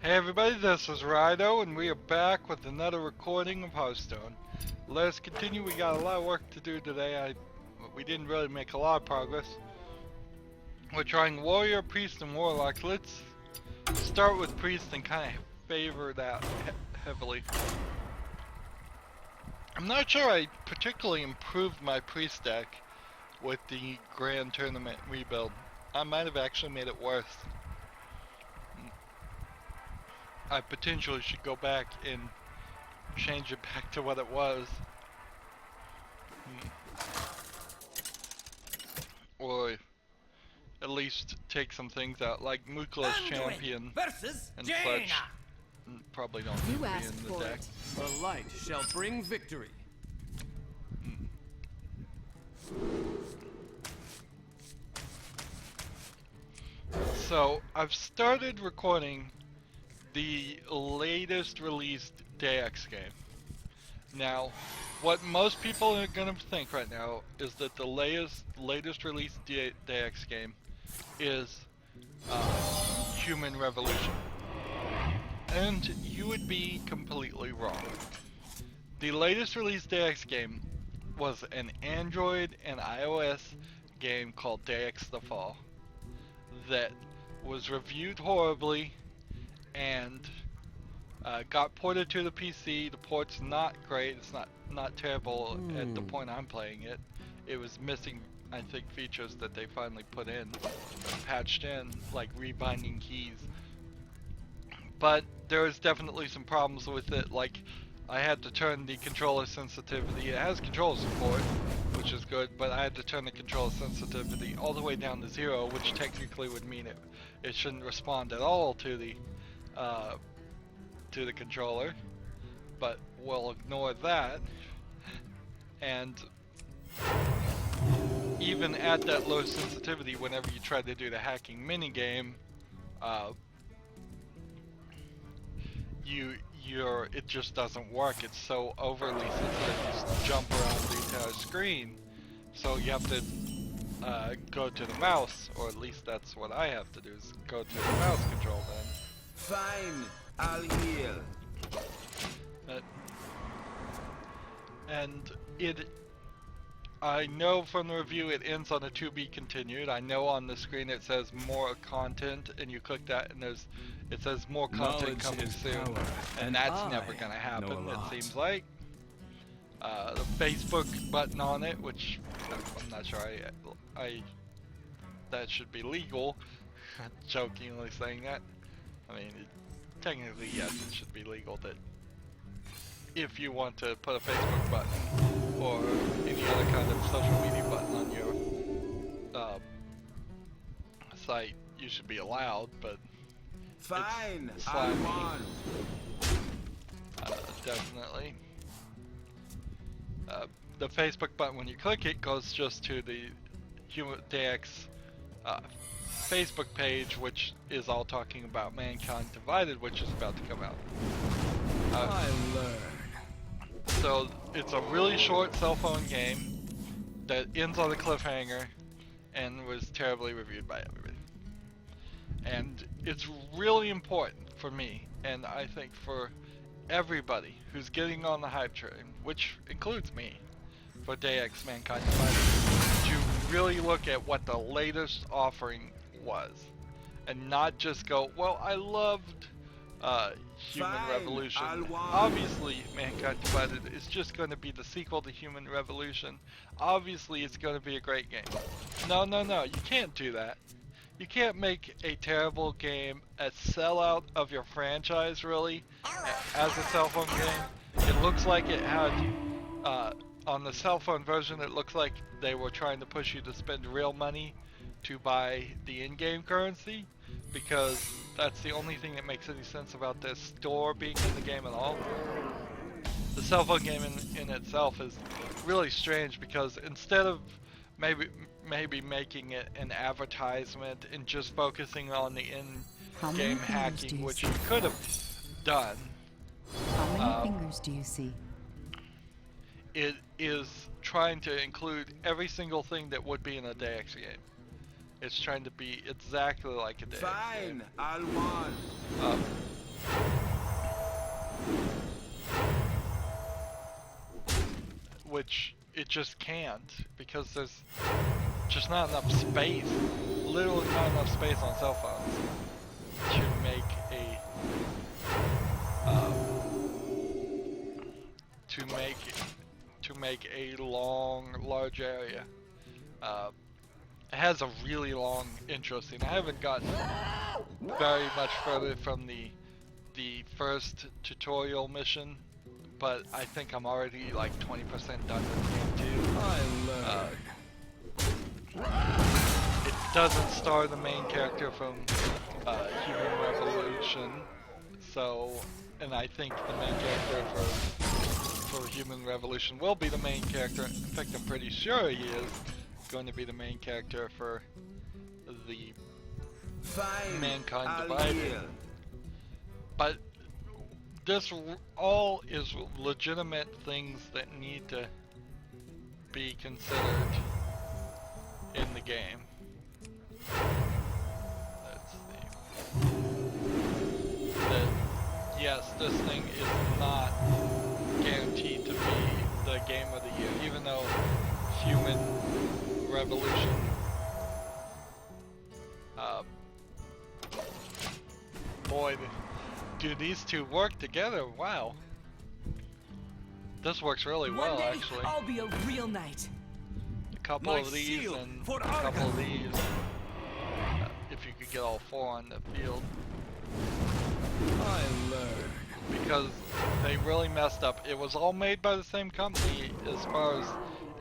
Hey everybody, this is Rydo, and we are back with another recording of Hearthstone. Let's continue. We got a lot of work to do today. We didn't really make a lot of progress. We're trying Warrior, Priest, and Warlock. Let's start with Priest and kind of favor that heavily. I'm not sure I particularly improved my Priest deck with the Grand Tournament rebuild. I might have actually made it worse. I potentially should go back and change it back to what it was. Or at least take some things out, like Mukla's champion and such. Probably don't need to be in the deck. The light shall bring victory. So I've started recording the latest released DX game. Now, what most people are gonna think right now is that the latest released DX game is Human Revolution, and you would be completely wrong. The latest released DX game was an Android and iOS game called DX The Fall that was reviewed horribly and got ported to the PC. The port's not great. It's not terrible at the point I'm playing it. It was missing, I think, features that they finally put in, patched in, like rebinding keys. But there was definitely some problems with it. Like, I had to turn the controller sensitivity. It has controller support, which is good, but I had to turn the controller sensitivity all the way down to 0, which technically would mean it shouldn't respond at all to the controller, but we'll ignore that. And even at that low sensitivity, whenever you try to do the hacking minigame, it just doesn't work. It's so overly sensitive, you jump around the entire screen, so you have to go to the mouse, or at least that's what I have to do, is go to the mouse control then. Fine, I'll heal. And I know from the review it ends on a to be continued. I know on the screen it says more content, and you click that and it says more content coming soon, and that's never gonna happen, it seems like. The Facebook button on it, which I'm not sure that should be legal. Jokingly saying that. I mean, technically, yes, it should be legal that if you want to put a Facebook button or any other kind of social media button on your site, you should be allowed, but fine, it's I slimy. won. Definitely. The Facebook button, when you click it, goes just to the Human DX Facebook page, which is all talking about Mankind Divided, which is about to come out. I learn. So it's a really short cell phone game that ends on a cliffhanger and was terribly reviewed by everybody. And it's really important for me, and I think for everybody who's getting on the hype train, which includes me, for DX Mankind Divided, to really look at what the latest offering was, and not just go, well, I loved Human Revolution. Obviously, Mankind Divided is just going to be the sequel to Human Revolution. Obviously, it's going to be a great game. No, you can't do that. You can't make a terrible game a sellout of your franchise, really, as a cell phone game. It looks like it had, on the cell phone version, it looks like they were trying to push you to spend real money to buy the in-game currency, because that's the only thing that makes any sense about this store being in the game at all. The cell phone game in itself is really strange, because instead of maybe making it an advertisement and just focusing on the in-game hacking, which you could have done. How many fingers do you see? It is trying to include every single thing that would be in a DX game. It's trying to be exactly like a DX game. Fine, I'll won. which it just can't because there's just not enough space, literally not enough space on cell phones to make a large area. It has a really long intro scene. I haven't gotten very much further from the first tutorial mission, but I think I'm already like 20% done with the game too. I learned. It doesn't star the main character from Human Revolution, so, and I think the main character for Human Revolution will be the main character. In fact, I'm pretty sure he is going to be the main character for the Fine. Mankind I'll Divided. heal. But this all is legitimate things that need to be considered in the game. Let's see. Yes, this thing is not guaranteed to be the game of the year, even though Human Revolution boy, do these two work together? Wow. This works really well, actually. I'll be a real knight. A couple My of these shield and for a couple of Argon. these. If you could get all four on the field. I learned. Because they really messed up. It was all made by the same company as far as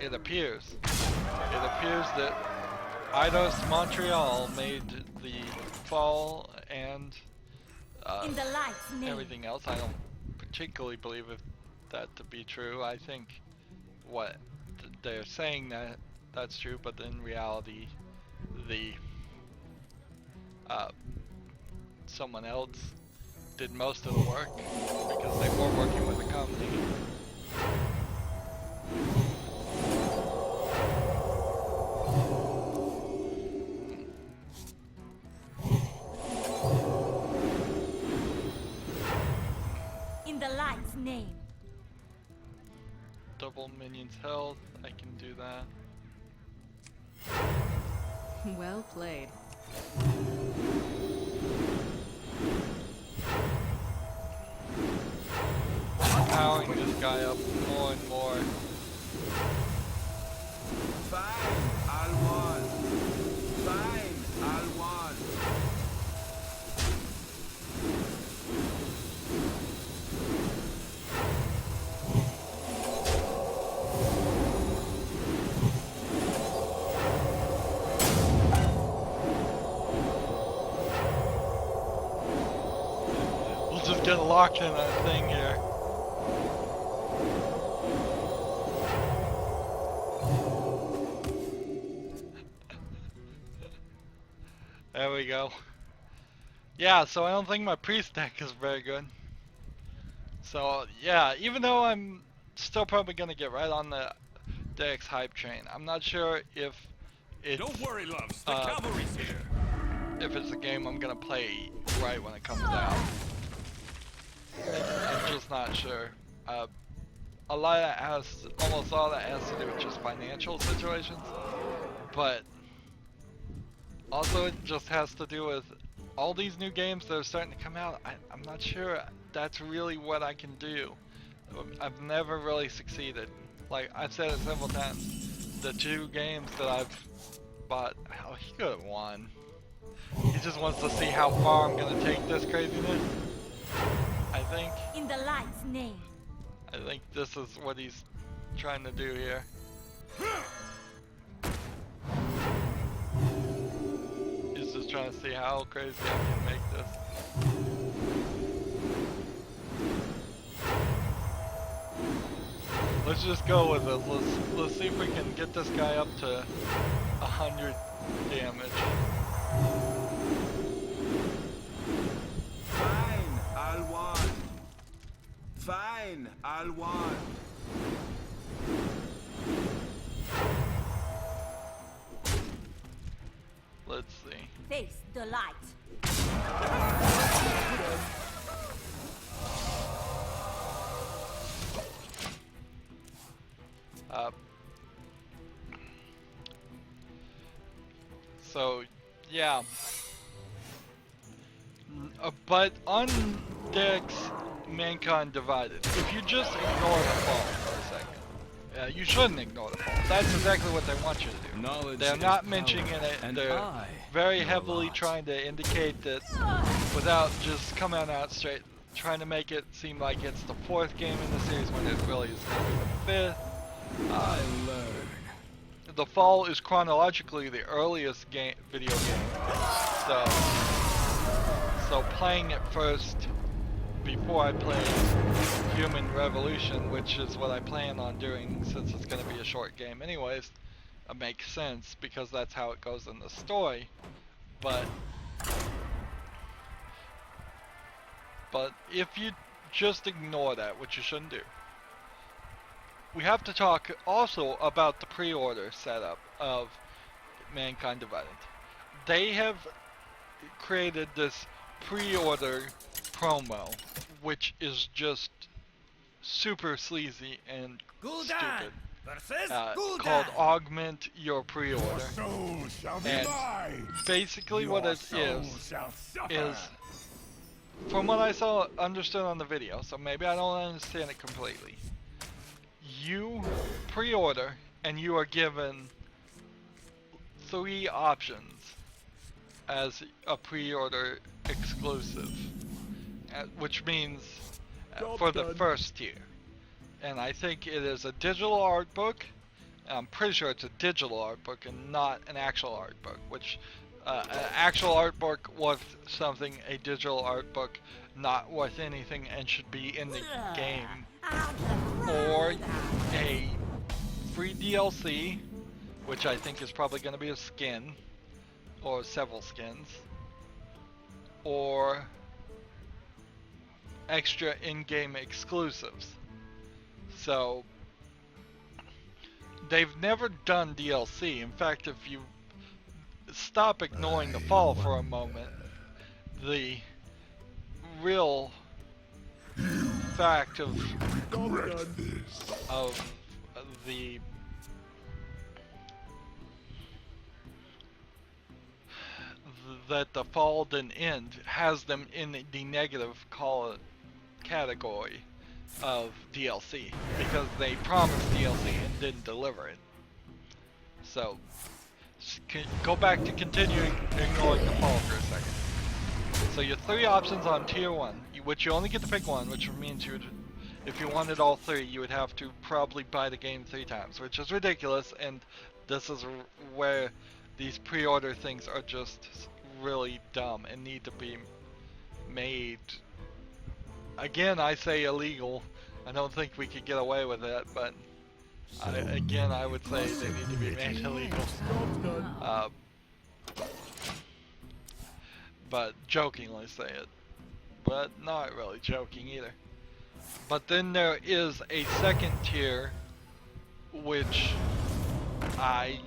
it appears. It appears that Eidos Montreal made the fall and In the light's name. everything else. I don't particularly believe that to be true. I think what they're saying that's true, but in reality, the someone else did most of the work because they were working with the company. In the light's name. Double minions health, I can do that. Well played. I'm powering this guy up more and more. Fine. I'll want. Fine. I'll want. We'll just get locked in a thing here. There we go. Yeah, so I don't think my priest deck is very good. So yeah, even though I'm still probably gonna get right on the deck's hype train, I'm not sure if it's Don't worry, loves. The cavalry's here. if it's a game I'm gonna play right when it comes out. I'm just not sure. A lot of that almost all that has to do with just financial situations, but also it just has to do with all these new games that are starting to come out. I'm not sure that's really what I can do. I've never really succeeded. Like I've said it several times, the two games that I've bought, oh, he could have won. He just wants to see how far I'm gonna take this craziness. I think. In the light's name. I think this is what he's trying to do here. He's just trying to see how crazy I can make this. Let's just go with it. Let's see if we can get this guy up to 100 damage. Fine. I'll want. Fine. I'll want. Let's see. Face the light. Yeah. But on decks, Mankind Divided, if you just ignore the fall for a second, you shouldn't ignore the fall. That's exactly what they want you to do. Knowledge They're is not power, mentioning it. and They're I very know a heavily lot. trying to indicate that without just coming out straight, trying to make it seem like it's the 4th game in the series when it really is going to be the 5th. I learn. The Fall is chronologically the earliest video game, so playing it first before I play Human Revolution, which is what I plan on doing since it's going to be a short game anyways, makes sense because that's how it goes in the story. But if you just ignore that, which you shouldn't do, we have to talk also about the pre-order setup of Mankind Divided. They have created this pre-order promo, which is just super sleazy and stupid, called Augment Your Pre-Order. And basically what it is, from what I understood on the video, so maybe I don't understand it completely, you pre-order and you are given 3 options as a pre-order exclusive, which means for the first tier. And I think it is a digital art book. I'm pretty sure it's a digital art book and not an actual art book, which an actual art book worth something, a digital art book not worth anything and should be in the game. Or a free DLC, which I think is probably going to be a skin, or several skins, or extra in-game exclusives. So, they've never done DLC. In fact, if you stop ignoring the Fall for a moment, the real fact of the that the Fall didn't end has them in the negative category of DLC because they promised DLC and didn't deliver it. So go back to continuing ignoring the Fall for a second. So your 3 options on tier 1, which you only get to pick one, which means you would, if you wanted all 3, you would have to probably buy the game 3 times, which is ridiculous, and this is where these pre-order things are just really dumb and need to be made, again I say illegal. I don't think we could get away with it, but I would say they need to be made illegal. But jokingly say it, but not really joking either. But then there is a second tier, which I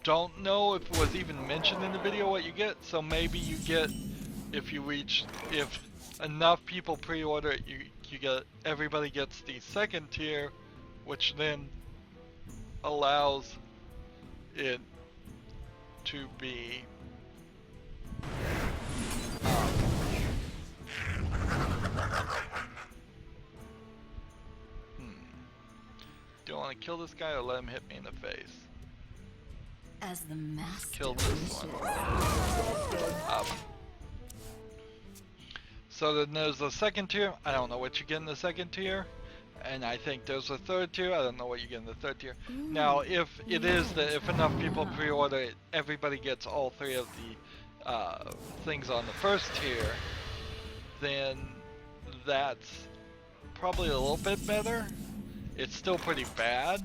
don't know if it was even mentioned in the video what you get. So maybe you get, if enough people pre-order it, you get, everybody gets the second tier, which then allows it to be do I want to kill this guy or let him hit me in the face? As the master Kill this one. So then there's the second tier. I don't know what you get in the second tier. And I think there's a third tier. I don't know what you get in the third tier. Now, if it is that if enough people pre-order it, everybody gets all 3 of the things on the first tier, then that's probably a little bit better. It's still pretty bad.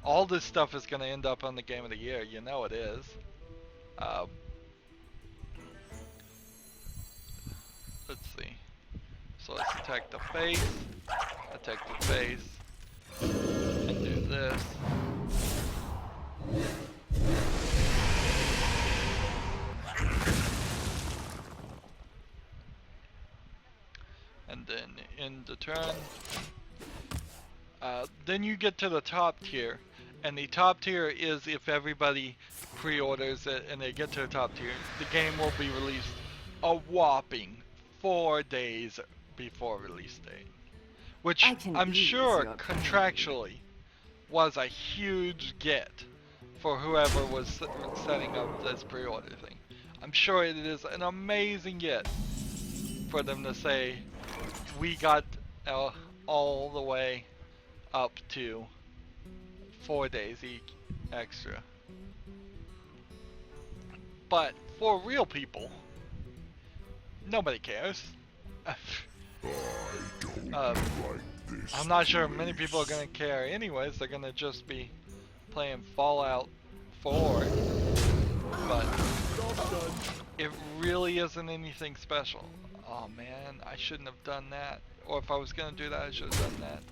All this stuff is going to end up on the Game of the Year. You know it is. Let's see. So let's attack the face. Attack the face. And do this. And then end the turn. Then you get to the top tier, And the top tier is if everybody pre-orders it and they get to the top tier, the game will be released a whopping 4 days before release date. Which I can I'm ease sure your contractually was a huge get for whoever was setting up this pre-order thing. I'm sure it is an amazing get for them to say, we got all the way up to 4 days extra. But for real people, nobody cares. I'm not sure many people are gonna care anyways. They're gonna just be playing Fallout 4, but it really isn't anything special. Oh man, I shouldn't have done that. Or if I was gonna do that, I should have done that.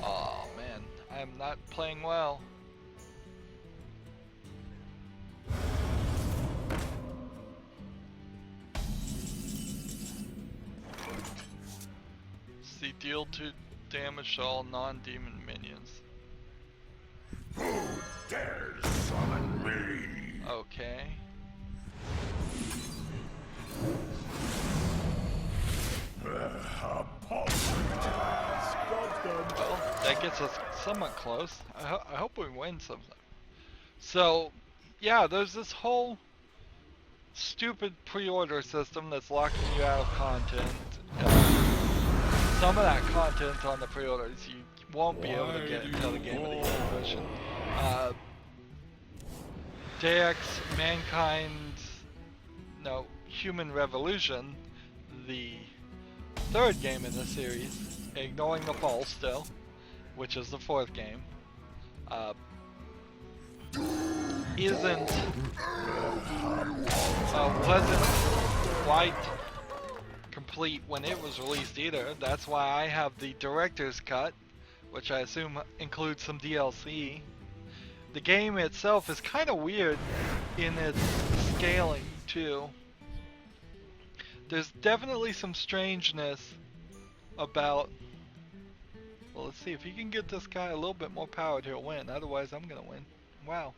Oh man, I am not playing well. See, deal 2 damage to all non-demon minions. Who dares summon me? Okay. Well, that gets us somewhat close. I hope we win something. So, yeah, there's this whole stupid pre-order system that's locking you out of content. Some of that content on the pre-orders you won't be able to get until the game of the year version. JX Human Revolution, the 3rd game in the series, ignoring the fall still, which is the 4th game, wasn't quite complete when it was released either. That's why I have the director's cut, which I assume includes some DLC. The game itself is kind of weird in its scaling too. There's definitely some strangeness about... Well, let's see, if he can get this guy a little bit more powered, he'll win. Otherwise, I'm gonna win. Wow.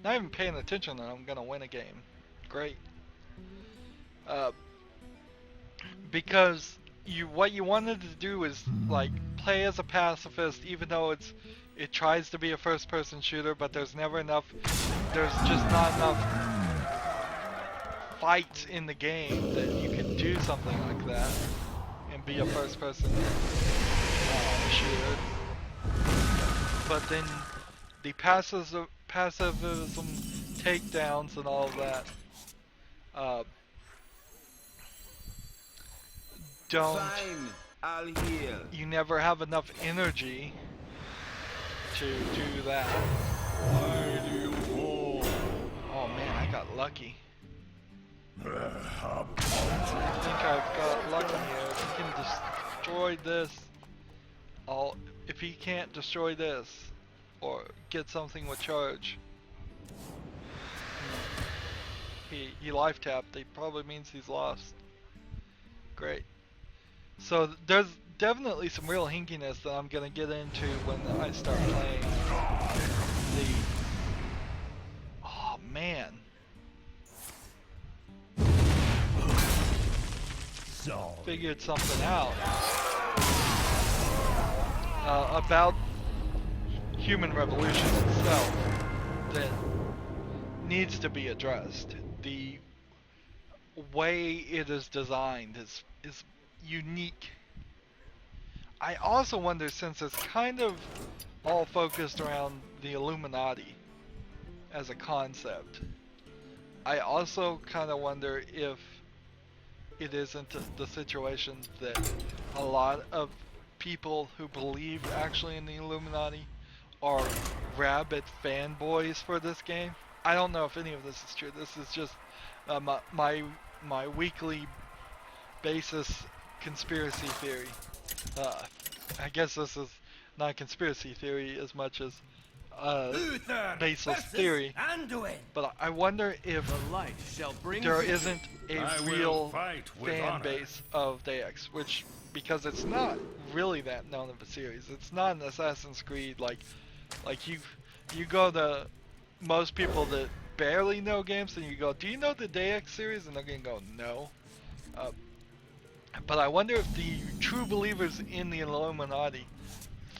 Not even paying attention and I'm gonna win a game. Great. Because what you wanted to do is like play as a pacifist, even though it tries to be a first-person shooter, but there's just not enough fights in the game that you can do something like that and be a first-person shooter. But then the pacifism, takedowns, and all of that Fine, I'll heal. you never have enough energy to do that. Oh man, I got lucky. I think I've got lucky here. If he can destroy this, if he can't destroy this, or get something with charge, he life tapped. It probably means he's lost. Great. So there's definitely some real hinkiness that I'm gonna get into when I start playing oh man. Figured something out about Human Revolution itself that needs to be addressed. The way it is designed is unique. I also wonder, since it's kind of all focused around the Illuminati as a concept, I also kind of wonder if it isn't the situation that a lot of people who believe actually in the Illuminati are rabid fanboys for this game. I don't know if any of this is true. This is just my weekly basis conspiracy theory. I guess this is not conspiracy theory as much as baseless theory. But I wonder if The light shall bring there victory. isn't a I will real fight with fan honor. base of DX, which, because it's not really that known of a series. It's not an Assassin's Creed like you go to most people that barely know games and you go, do you know the DX series? And they're gonna go, no. But I wonder if the true believers in the Illuminati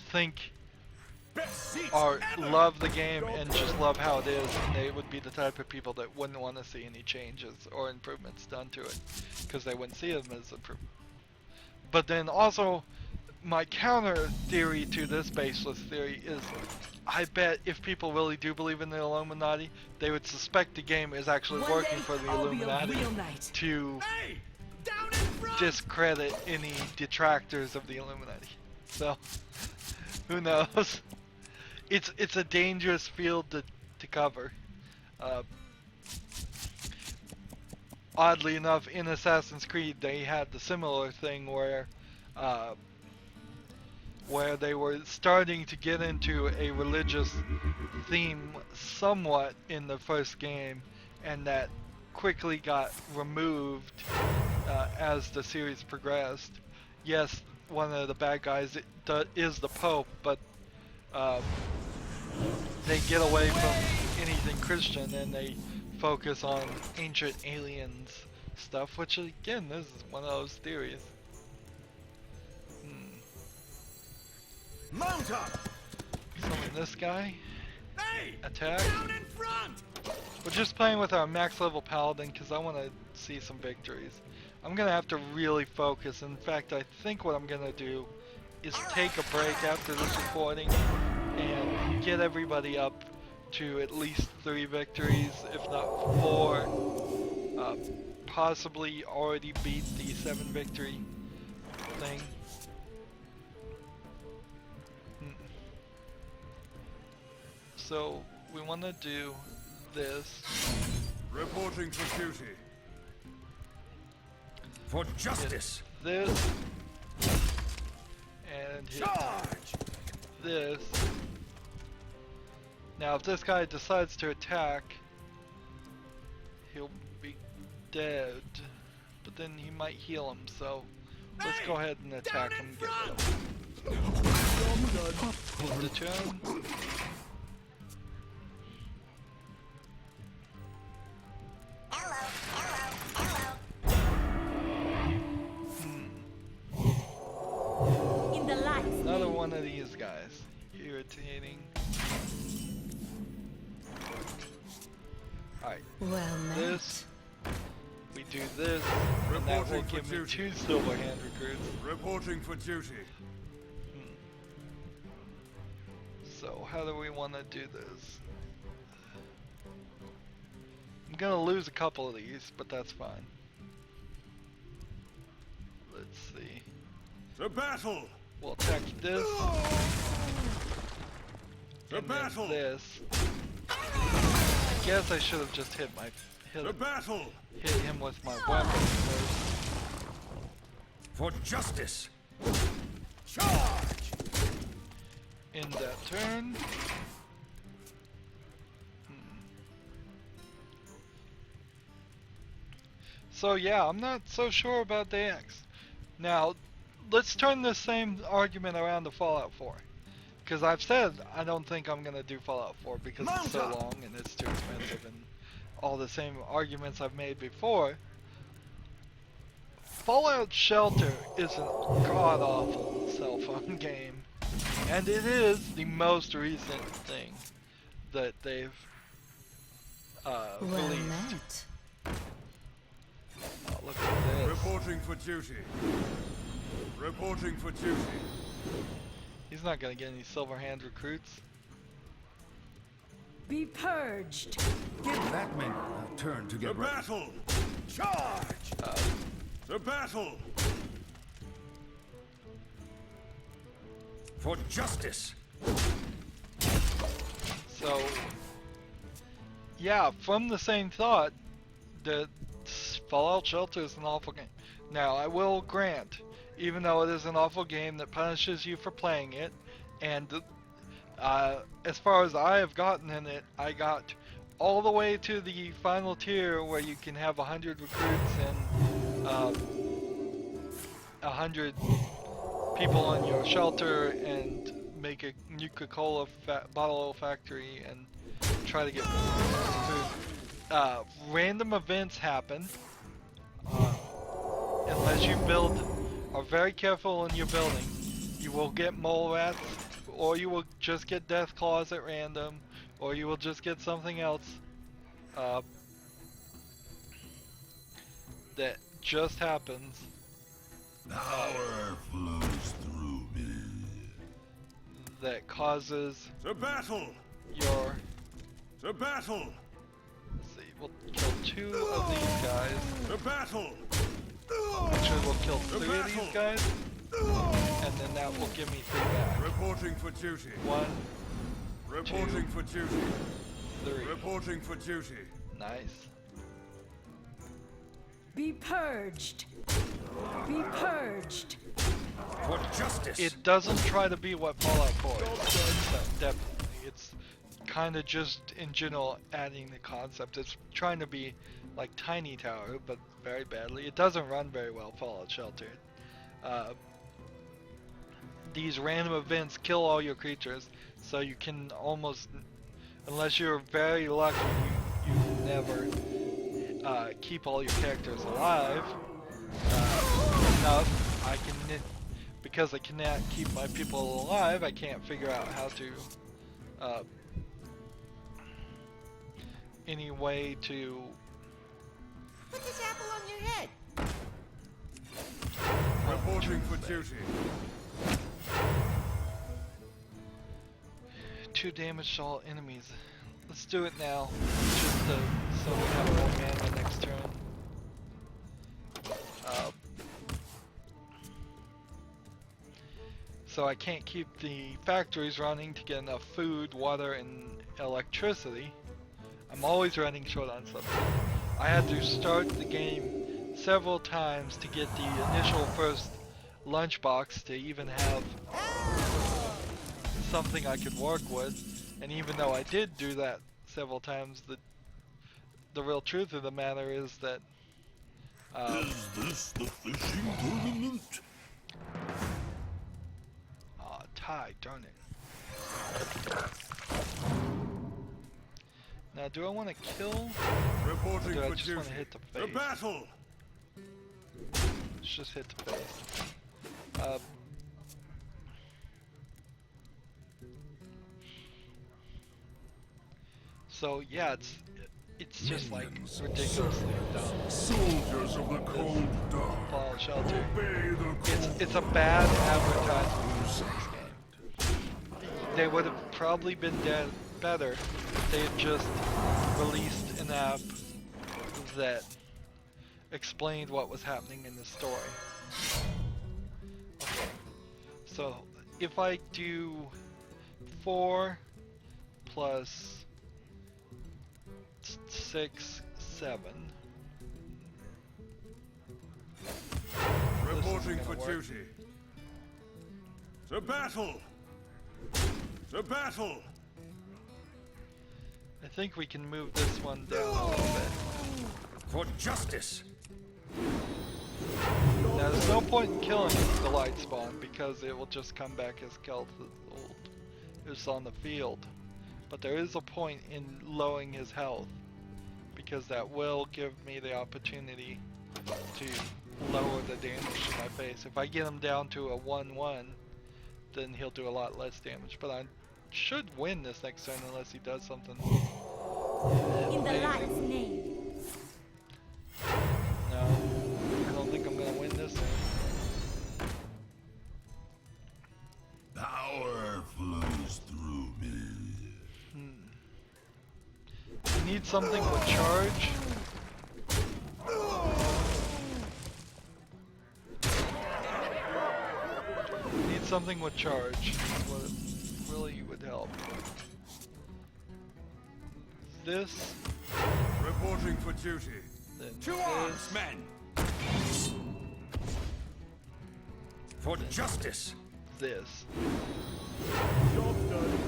think or love the game and just love how it is, and they would be the type of people that wouldn't want to see any changes or improvements done to it because they wouldn't see them as improvement. But then also, my counter theory to this baseless theory is, I bet if people really do believe in the Illuminati, they would suspect the game is actually One working day, for the I'll be a Illuminati real knight. to Hey, down in front. discredit any detractors of the Illuminati. So, who knows? It's a dangerous field to cover. Oddly enough, in Assassin's Creed, they had the similar thing where they were starting to get into a religious theme somewhat in the first game, and that quickly got removed as the series progressed. Yes, one of the bad guys is the Pope, but they get away from anything Christian and they focus on ancient aliens stuff, which again, this is one of those theories. Mount up. Summon this guy. Hey, Attack. down in front. We're just playing with our max level paladin because I want to see some victories. I'm gonna have to really focus. In fact, I think what I'm gonna do is take a break after this recording and get everybody up to at least 3 victories, if not 4. Possibly already beat the 7 victory thing. So we want to do this. Reporting for duty. For justice. This and hit this. Now if this guy decides to attack, he'll be dead, but then he might heal him, so let's go ahead and attack him and get rid of him. Hit the turn. In the lights Another name. one of these guys. Irritating. Alright, Well met. this. We do this, and that will give me 2 silver hand recruits. Reporting for duty. So how do we want to do this? I'm gonna lose a couple of these, but that's fine. Let's see. To battle. We'll attack this. To And then battle. this. I guess I should have just hit To battle. him with my weapon first. For justice. Charge. In that turn. So yeah, I'm not so sure about the X. Now, let's turn this same argument around to Fallout 4. Because I've said I don't think I'm going to do Fallout 4 because it's so long and it's too expensive and all the same arguments I've made before. Fallout Shelter is a god-awful cell phone game. And it is the most recent thing that they've Well released. met. Oh, look at this. Reporting for duty. Reporting for duty. He's not gonna get any silver hand recruits. Be purged. Give that man a turn to To get ready. battle. Charge. To battle. For justice. So, yeah, from the same thought, that Fallout Shelter is an awful game. Now, I will grant, even though it is an awful game that punishes you for playing it, and As far as I have gotten in it, I got all the way to the final tier where you can have 100 recruits and 100 people on your shelter and make a Nuka-Cola bottle factory and try to get food. Random events happen unless you are very careful in your building. You will get mole rats, or you will just get death claws at random, or you will just get something else that just happens. Power flows through me. That causes To battle! your. To battle! Let's see, we'll kill 2 of these guys. To battle! Actually, we'll kill 3 of these guys, and then that will give me 3 back. Reporting for duty. 1, Reporting for duty. 3. Reporting for duty. Nice. Be purged. Be purged. For justice. It doesn't try to be what Fallout 4 is. Definitely. It's kind of just, in general, adding the concept. It's trying to be like Tiny Tower, but very badly. It doesn't run very well, Fallout Shelter. These random events kill all your creatures, so you can almost, unless you're very lucky, you never keep all your characters alive. Enough, I can, because I cannot keep my people alive, I can't figure out how to, any way to. Put this apple on your head. Reporting for duty. 2 damage to all enemies. Let's do it now, just so we have more mana next turn. So I can't keep the factories running to get enough food, water, and electricity. I'm always running short on something. I had to start the game several times to get the initial first lunchbox to even have something I could work with. And even though I did do that several times, the real truth of the matter is that Is this the fishing tournament? tie, darn it. Now, do I want to kill? Reporting Or do I for just duty. want to hit the To face? battle! Let's just hit the face. So yeah, it's just like ridiculously dumb. Soldiers of the cold dawn. Fallout Shelter. Obey the cold. It's a bad advertisement. They would have probably been better if they had just released an app that explained what was happening in the story. Okay, so if I do 4 plus 6, 7. Reporting gonna for work. duty. To battle! To battle! I think we can move this one down a little bit. For justice. Now there's no point in killing the light spawn because it will just come back as Kelth is on the field. But there is a point in lowering his health because that will give me the opportunity to lower the damage to my face. If I get him down to a 1-1, then he'll do a lot less damage. But I should win this next turn unless he does something. In the light's name. No, I don't think I'm gonna win this one. Power flows through me. I need something with charge. I need something with charge. What really would help. This, Reporting for duty. then To arms, this, men. For justice. this. Job done.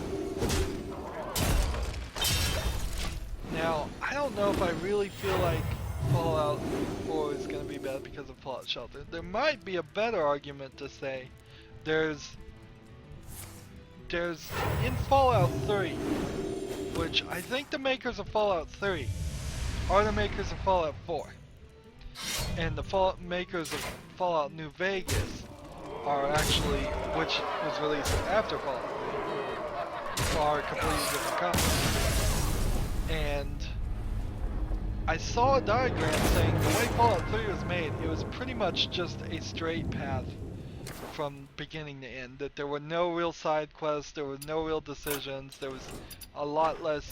Now, I don't know if I really feel like Fallout 4 is going to be bad because of Fallout Shelter. There might be a better argument to say there's in Fallout 3, which I think the makers of Fallout 3 are the makers of Fallout 4. And the makers of Fallout New Vegas are actually, which was released after Fallout 3, are completely different companies. And I saw a diagram saying the way Fallout 3 was made, it was pretty much just a straight path from beginning to end. That there were no real side quests, there were no real decisions, there was a lot less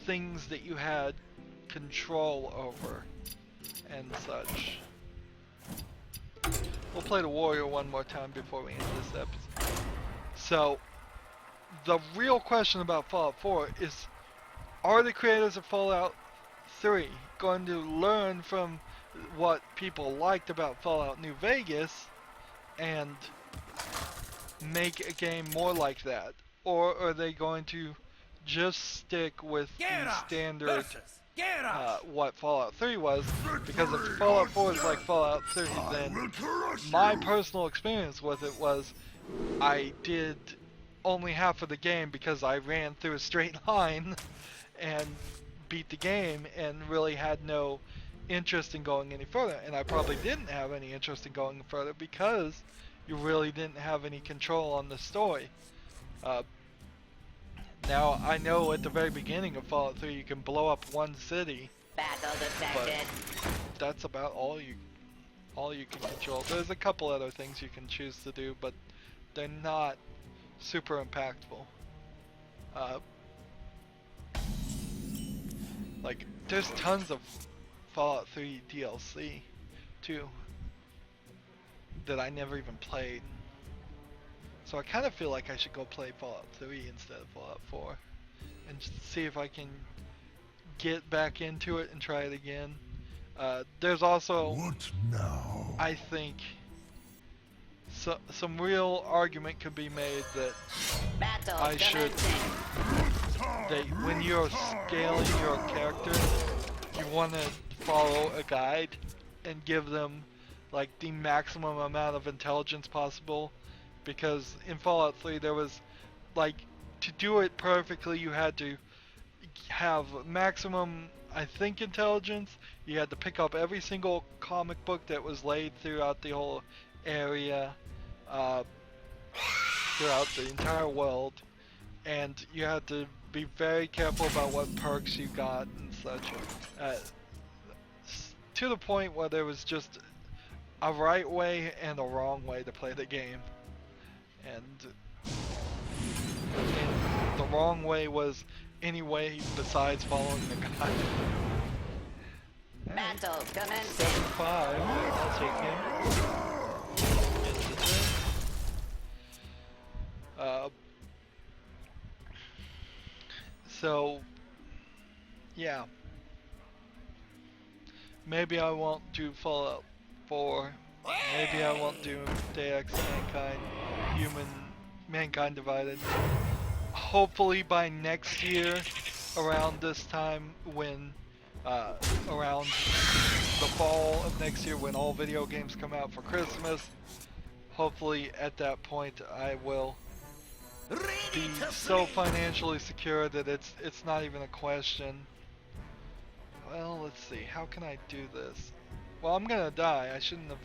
things that you had control over and such. We'll play the Warrior one more time before we end this episode. So, the real question about Fallout 4 is, are the creators of Fallout 3 going to learn from what people liked about Fallout New Vegas and make a game more like that? Or are they going to just stick with the standard what Fallout 3 was? Because if Fallout 4 is like Fallout 3, then my personal experience with it was I did only half of the game because I ran through a straight line and beat the game and really had no interest in going any further. And I probably didn't have any interest in going further because you really didn't have any control on the story. Now, I know at the very beginning of Fallout 3 you can blow up one city, Battle but detected. that's about all you can control. There's a couple other things you can choose to do, but they're not super impactful. Like, there's tons of Fallout 3 DLC too that I never even played. So I kind of feel like I should go play Fallout 3 instead of Fallout 4 and just see if I can get back into it and try it again. There's also, What now? I think, some real argument could be made that Battle I should, that when you're scaling your character, you want to follow a guide and give them like the maximum amount of intelligence possible. Because in Fallout 3 there was, like, to do it perfectly you had to have maximum, I think, intelligence. You had to pick up every single comic book that was laid throughout the whole area, throughout the entire world. And you had to be very careful about what perks you got and such. To the point where there was just a right way and a wrong way to play the game. And the wrong way was any way besides following the guide. Battle commencing. 7-5, I'll take him. Gets the turn. So, yeah. Maybe I won't do Fallout 4. Maybe I won't do Deus Ex Mankind Divided. Hopefully by next year, around this time when, around the fall of next year when all video games come out for Christmas, hopefully at that point I will be so financially secure that it's not even a question. Well, let's see, how can I do this? Well, I'm gonna die. I shouldn't have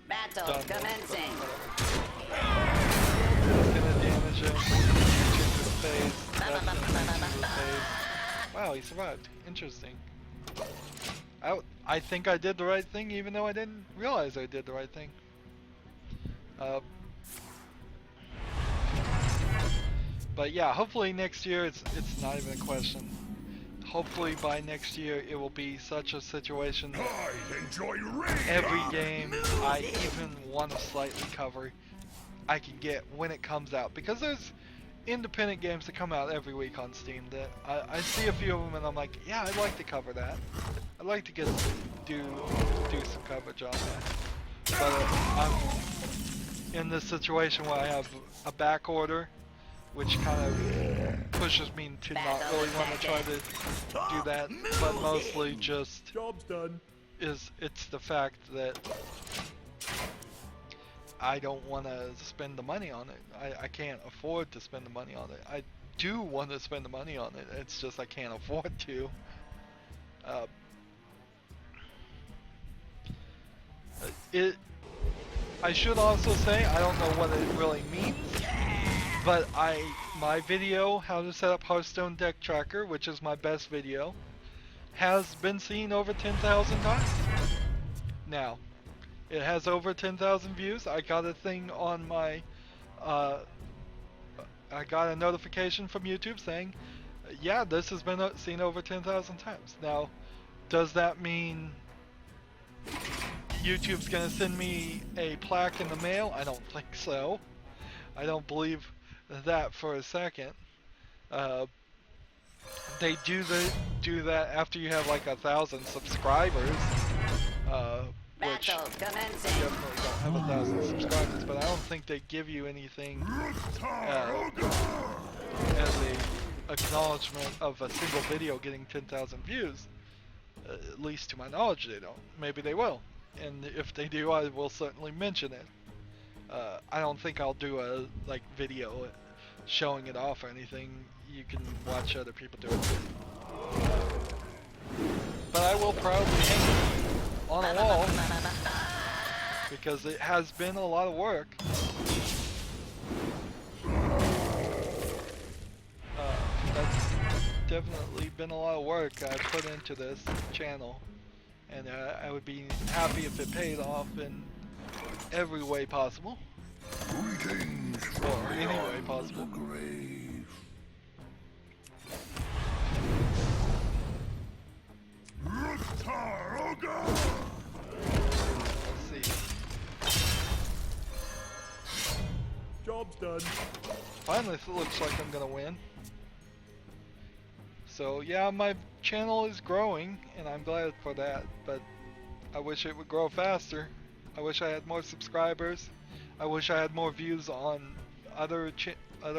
Battle done this, commencing. That's gonna damage him. Shoot to the face. That's gonna shoot to the face. Wow, he survived. Interesting. I think I did the right thing, even though I didn't realize I did the right thing. But yeah, hopefully next year it's not even a question. Hopefully by next year it will be such a situation that I enjoy Rydo. every game I even want to slightly cover, I can get when it comes out. Because there's independent games that come out every week on Steam that I see a few of them and I'm like, yeah, I'd like to cover that. I'd like to do some coverage on that. But in this situation where I have a back order, which kind of pushes me to not really want to try to do that, but mostly just Job's done. it's the fact that I don't want to spend the money on it. I can't afford to spend the money on it. I do want to spend the money on it. It's just I can't afford to. I should also say I don't know what it really means, but my video how to set up Hearthstone deck tracker, which is my best video, has been seen over 10,000 times. Now, it has over 10,000 views. I got a thing on my I got a notification from YouTube saying, yeah, this has been seen over 10,000 times. Now, does that mean YouTube's gonna send me a plaque in the mail? I don't think so. I don't believe that for a second. They do that after you have like 1,000 subscribers, which Battle I commencing. definitely don't have 1,000 subscribers, but I don't think they give you anything as a acknowledgement of a single video getting 10,000 views. At least to my knowledge they don't. Maybe they will. And if they do, I will certainly mention it. I don't think I'll do a video showing it off or anything. You can watch other people do it. But I will probably hang it on a wall because it has been a lot of work. That's definitely been a lot of work I put into this channel, and I would be happy if it paid off in every way possible, or any way possible. Let's see. Job's done. Finally, it looks like I'm gonna win. So yeah, my channel is growing, and I'm glad for that, but I wish it would grow faster. I wish I had more subscribers. I wish I had more views on other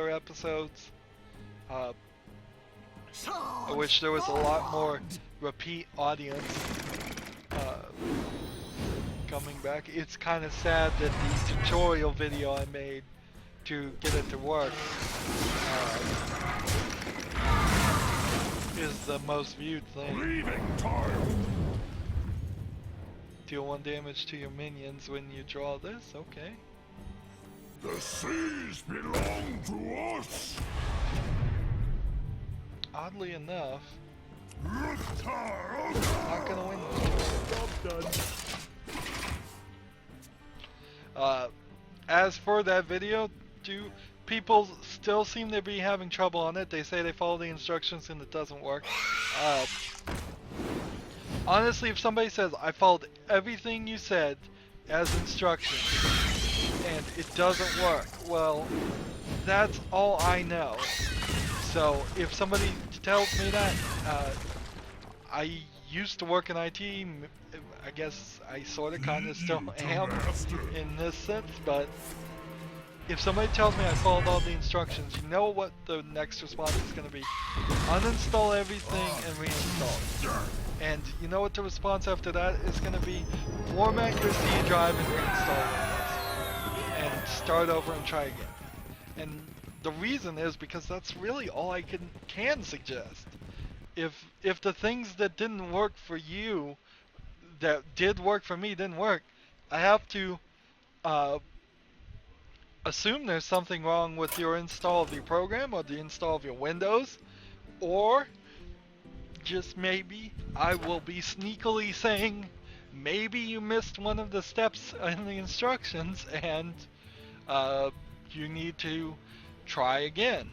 episodes. I wish there was a lot more repeat audience coming back. It's kind of sad that the tutorial video I made to get it to work is the most viewed thing. Leaving time. Deal 1 damage to your minions when you draw this, okay. The seas belong to us. Oddly enough, Not not gonna win this. Job done. As for that video, people still seem to be having trouble on it. They say they follow the instructions and it doesn't work. Honestly, if somebody says, I followed everything you said as instructions and it doesn't work, well, that's all I know. So if somebody tells me that, I used to work in IT, I guess I sort of kind of still am in this sense, but if somebody tells me I followed all the instructions, you know what the next response is going to be? Uninstall everything and reinstall it. And you know what the response after that is going to be? Format your C drive and reinstall Windows. And start over and try again. And the reason is because that's really all I can suggest. If the things that didn't work for you, that did work for me, didn't work, I have to assume there's something wrong with your install of your program or the install of your Windows, or just maybe I will be sneakily saying maybe you missed one of the steps in the instructions and you need to try again.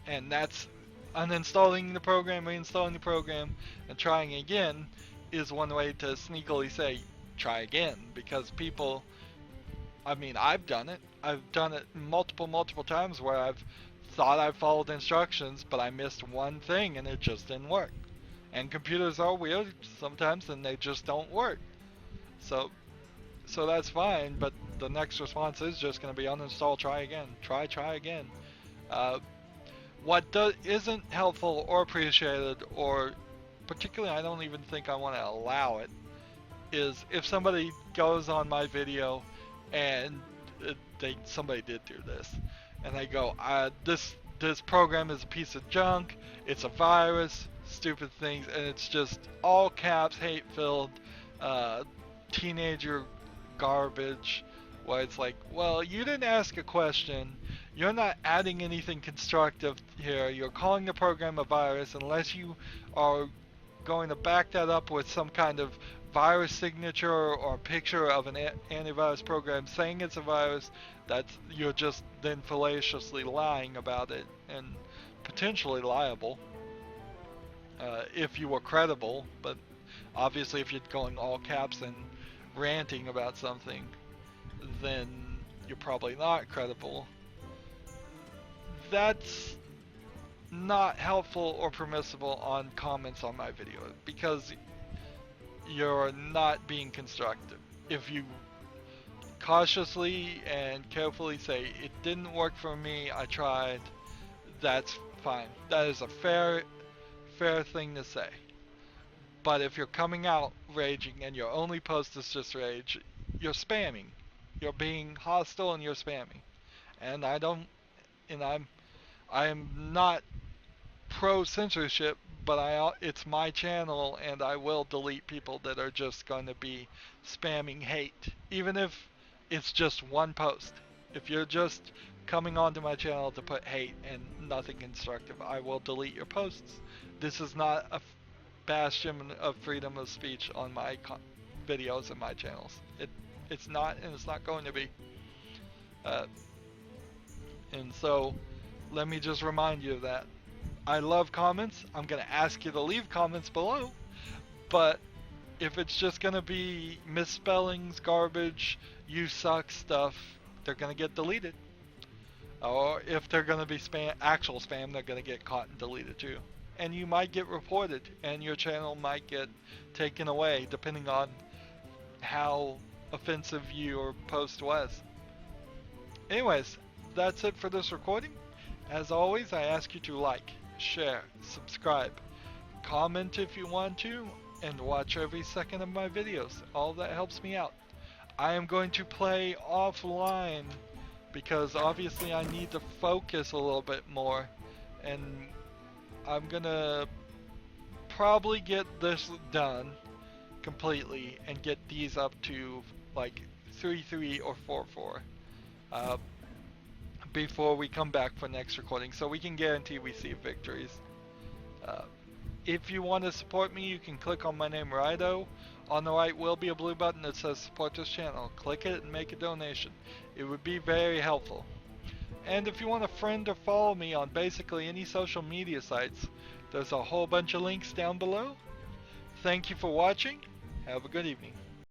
And that's uninstalling the program, reinstalling the program, and trying again is one way to sneakily say try again, because people, I mean, I've done it multiple times where I've thought I followed instructions, but I missed one thing and it just didn't work. And computers are weird sometimes and they just don't work. So so that's fine, but the next response is just going to be uninstall, try again, try again. What isn't helpful or appreciated, or particularly I don't even think I want to allow it, is if somebody goes on my video and somebody did do this, and they go, this program is a piece of junk, it's a virus, stupid things, and it's just all caps, hate-filled, teenager garbage, where it's like, well, you didn't ask a question, you're not adding anything constructive here, you're calling the program a virus unless you are going to back that up with some kind of virus signature or picture of an antivirus program saying it's a virus. You're just then fallaciously lying about it and potentially liable if you were credible, but obviously if you're going all caps and ranting about something, then you're probably not credible. That's not helpful or permissible on comments on my video, because you're not being constructive. If you cautiously and carefully say, it didn't work for me, I tried, that's fine. That is a fair thing to say. But if you're coming out raging and your only post is just rage, you're spamming. You're being hostile and you're spamming. And I am not pro censorship, but it's my channel and I will delete people that are just going to be spamming hate, even if it's just one post. If you're just coming onto my channel to put hate and nothing constructive, I will delete your posts. This is not a bastion of freedom of speech on my videos and my channels. It's not, and it's not going to be. And so, let me just remind you of that. I love comments. I'm going to ask you to leave comments below, but if it's just going to be misspellings, garbage, you suck stuff, they're going to get deleted. Or if they're going to be actual spam, they're going to get caught and deleted too. And you might get reported, and your channel might get taken away, depending on how offensive your post was. Anyways, that's it for this recording. As always, I ask you to like, share, subscribe, comment if you want to, and watch every second of my videos. All that helps me out. I am going to play offline because obviously I need to focus a little bit more, and I'm gonna probably get this done completely and get these up to like 3.3 or 4.4 before we come back for next recording, so we can guarantee we see victories. If you want to support me, you can click on my name, Rydo. On the right will be a blue button that says support this channel. Click it and make a donation. It would be very helpful. And if you want to friend or follow me on basically any social media sites, there's a whole bunch of links down below. Thank you for watching. Have a good evening.